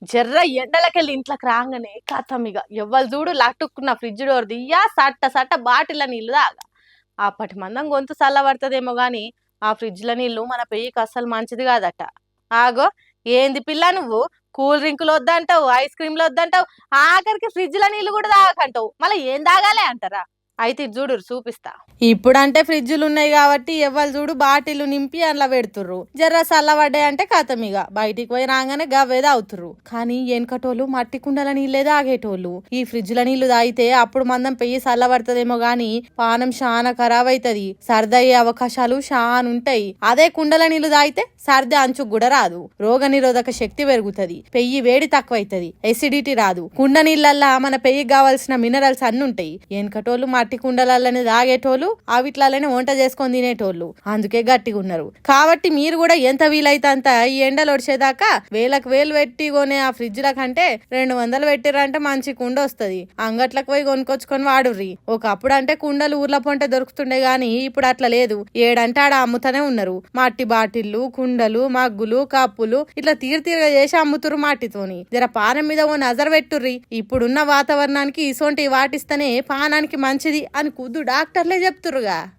జర్ర ఎండలకెళ్ళి ఇంట్లోకి రాగానే కథం ఇక ఎవ్వరు చూడు లట్టుకున్న ఫ్రిడ్జ్ డోర్ దియ్యా సట్ట సట్ట బాటిల నీళ్ళు తాగా. అప్పటి మందం గొంతు చల్లబడుతుందేమో గాని ఆ ఫ్రిడ్జ్ల నీళ్ళు మన పెయ్యికి అస్సలు మంచిది కాదట. ఆగో, ఏంది పిల్ల నువ్వు కూల్ డ్రింకులు వద్దంటావు, ఐస్ క్రీమ్లు వద్దంటావు, ఆఖరికి ఫ్రిడ్జ్ల నీళ్ళు కూడా తాగకంటావు, మళ్ళీ ఏం తాగాలి అంటారా? అయితే ఇది చూడు చూపిస్తా. ఇప్పుడంటే ఫ్రిడ్జులు ఉన్నాయి కాబట్టి ఎవ్వరు చూడు బాటిల్ నింపి అందులో పెడుతుర్రు. జర్ర చల్లబడ్డాయి అంటే కథం ఇక బయటికి పోయి రాగానే గవ్వే తాగుతుర్రు. కానీ వెనకటోళ్ళు మట్టి కుండల నీళ్ళే తాగేటోళ్ళు. ఈ ఫ్రిడ్జ్ల నీళ్లు తాగితే అప్పుడు మందం పెయ్యి చల్లబడుతుందేమో గాని పానం చాలా ఖరాబ్ అవుతుంది, సర్ది అయ్యే అవకాశాలు చాలా ఉంటాయి. అదే కుండల నీళ్లు తాగితే సర్ది అంచుకు కూడా రాదు, రోగ నిరోధక శక్తి పెరుగుతుంది, పెయ్యి వేడి తక్కువైతుంది, ఎసిడిటీ రాదు. కుండ నీళ్ళల్లా మన పెయ్యికి కావాల్సిన మినరల్స్ అన్ని ఉంటాయి. వెనకటోళ్ళు మట్టి కుండలనే తాగేటోళ్ళు, అవిట్లనే వంట చేసుకొని తినేటోళ్ళు, అందుకే గట్టిగా ఉన్నారు. కాబట్టి మీరు కూడా ఎంత వీలైతే అంత ఈ ఎండలు వచ్చేదాకా వేలకు వేలు పెట్టి కొనే ఆ ఫ్రిడ్జ్ల కంటే 200 పెట్టిరంటే మంచి కుండ వస్తుంది. అంగట్లకు పోయి కొనుక్కొచ్చుకొని వాడుర్రి. ఒకప్పుడు అంటే కుండలు ఊర్ల పొంటే దొరుకుతుండే గాని ఇప్పుడు అట్లా లేదు. ఏడంటే ఆడ అమ్ముతానే ఉన్నారు. మట్టి బాటిళ్లు, కుండలు, మగ్గులు, కప్పులు ఇట్లా తీరుగా చేసి అమ్ముతురు మట్టితోని. జర పానం మీద ఓ నజర్ పెట్టుర్రి. ఇప్పుడున్న వాతావరణానికి ఇసొంటి వాటిస్తేనే పానానికి మంచిది అని కుద్దు డాక్టర్లే చెప్తురుగా.